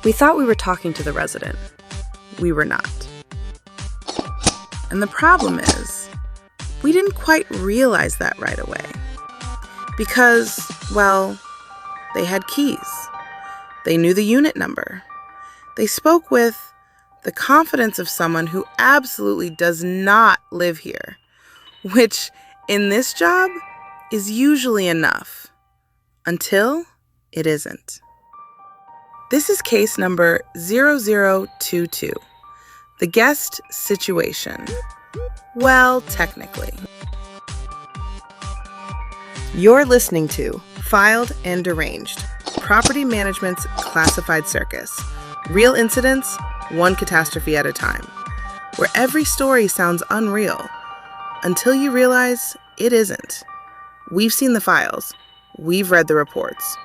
We thought we were talking to the resident. We were not. And the problem is, we didn't quite realize that right away. Because, well, they had keys. They knew the unit number. They spoke with the confidence of someone who absolutely does not live here, which in this job is usually enough, until it isn't. This is case number 0022, the guest situation. Well, technically. You're listening to Filed and Deranged, Property Management's Classified Circus. Real incidents, one catastrophe at a time, where every story sounds unreal until you realize it isn't. We've seen the files. We've read the reports.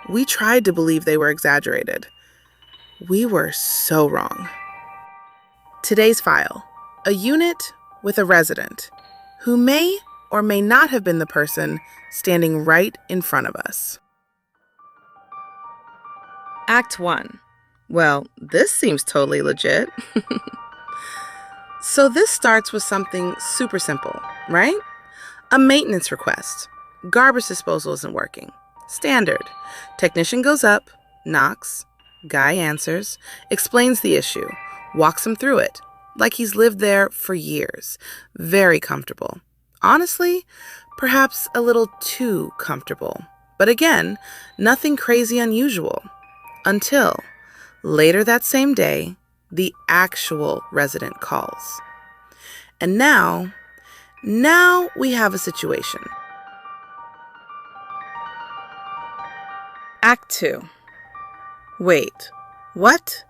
We tried to believe they were exaggerated. We were so wrong. Today's file, a unit with a resident who may or may not have been the person standing right in front of us. Act 1. Well, this seems totally legit. So this starts with something super simple, right? A maintenance request. Garbage disposal isn't working. Standard. Technician goes up, knocks, guy answers, explains the issue, walks him through it, like he's lived there for years. Very comfortable. Honestly, perhaps a little too comfortable. But again, nothing crazy unusual. Until later that same day, the actual resident calls. And now we have a situation. Act 2. Wait, what?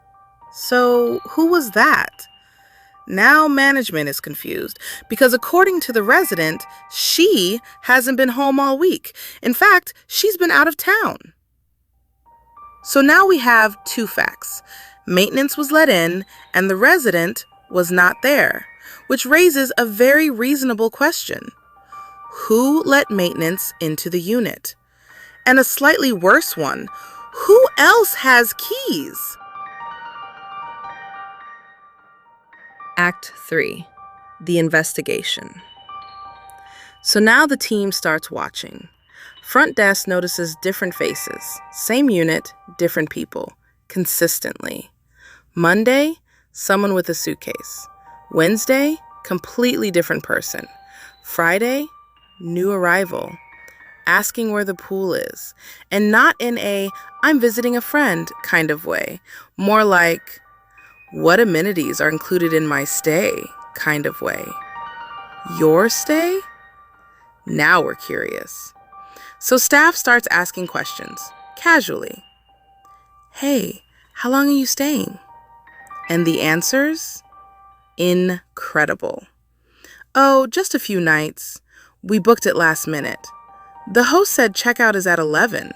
So who was that? Now management is confused because according to the resident, she hasn't been home all week. In fact, she's been out of town. So now we have two facts. Maintenance was let in and the resident was not there, which raises a very reasonable question. Who let maintenance into the unit? And a slightly worse one, who else has keys? Act 3. The investigation. So now the team starts watching. Front desk notices different faces. Same unit, different people. Consistently. Monday, someone with a suitcase. Wednesday, completely different person. Friday, new arrival. Asking where the pool is. And not in a, I'm visiting a friend kind of way. More like, what amenities are included in my stay kind of way. Your stay? Now we're curious. So staff starts asking questions, casually. Hey, how long are you staying? And the answers? Incredible. Oh, just a few nights. We booked it last minute. The host said checkout is at 11.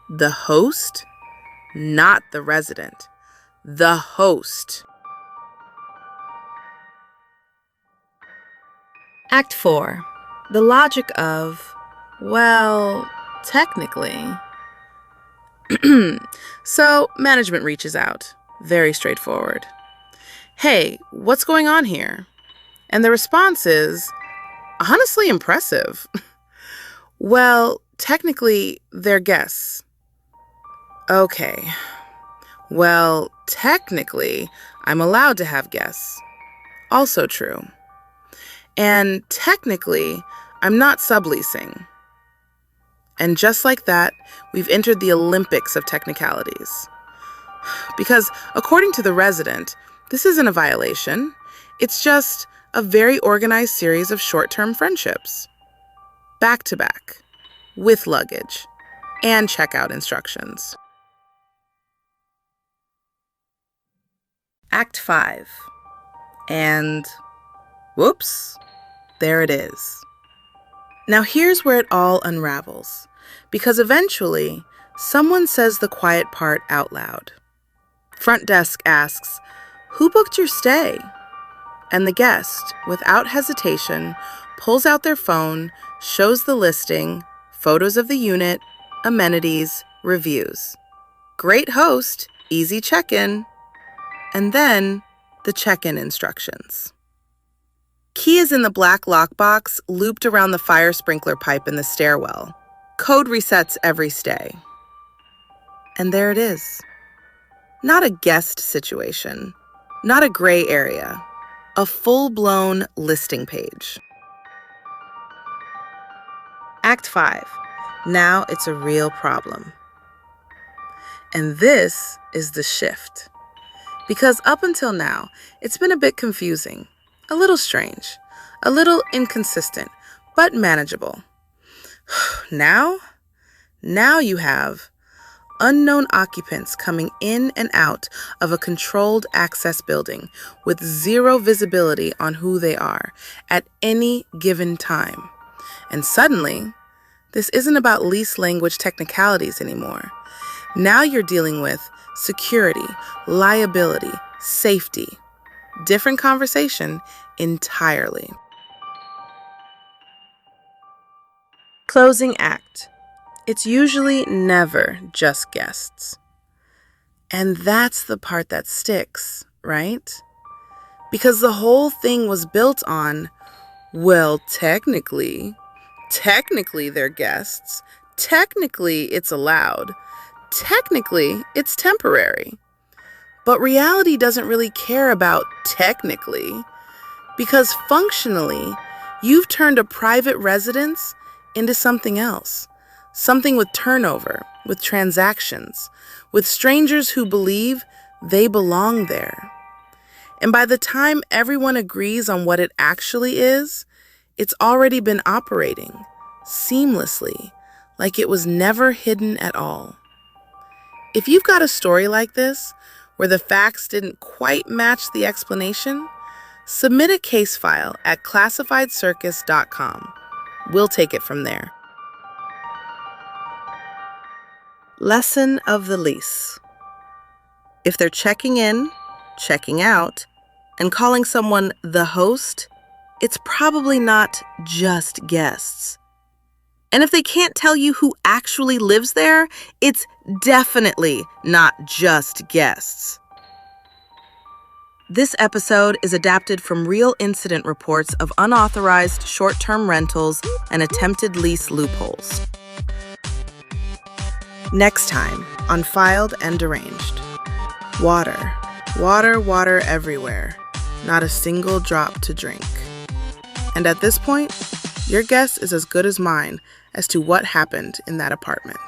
The host? Not the resident. The host. Act 4. The logic of, well, technically. So management reaches out. Very straightforward. Hey, what's going on here? And the response is, honestly impressive. Well, technically, they're guests. Okay. Well, technically, I'm allowed to have guests. Also true. And technically, I'm not subleasing. And just like that, we've entered the Olympics of technicalities. Because according to the resident, this isn't a violation. It's just a very organized series of short-term friendships. Back to back, with luggage, and checkout instructions. Act 5. And whoops, there it is. Now here's where it all unravels, because eventually someone says the quiet part out loud. Front desk asks, "Who booked your stay?" And the guest, without hesitation, pulls out their phone, shows the listing, photos of the unit, amenities, reviews. Great host, easy check-in, and then the check-in instructions. Key is in the black lockbox looped around the fire sprinkler pipe in the stairwell. Code resets every stay. And there it is. Not a guest situation, not a gray area, a full-blown listing page. Act 5. Now it's a real problem. And this is the shift. Because up until now, it's been a bit confusing, a little strange, a little inconsistent, but manageable. Now you have unknown occupants coming in and out of a controlled access building with zero visibility on who they are at any given time. And suddenly, this isn't about lease language technicalities anymore. Now you're dealing with security, liability, safety. Different conversation entirely. Closing act. It's usually never just guests. And that's the part that sticks, right? Because the whole thing was built on, well, technically they're guests. Technically, it's allowed. Technically, it's temporary. But reality doesn't really care about technically, because functionally, you've turned a private residence into something else. Something with turnover, with transactions, with strangers who believe they belong there. And by the time everyone agrees on what it actually is, it's already been operating seamlessly, like it was never hidden at all. If you've got a story like this, where the facts didn't quite match the explanation, submit a case file at classifiedscircus.com. We'll take it from there. Lesson of the lease. If they're checking in, checking out, and calling someone the host, it's probably not just guests. And if they can't tell you who actually lives there, it's definitely not just guests. This episode is adapted from real incident reports of unauthorized short-term rentals and attempted lease loopholes. Next time on Filed and Deranged. Water, water, water everywhere. Not a single drop to drink. And at this point, your guess is as good as mine as to what happened in that apartment.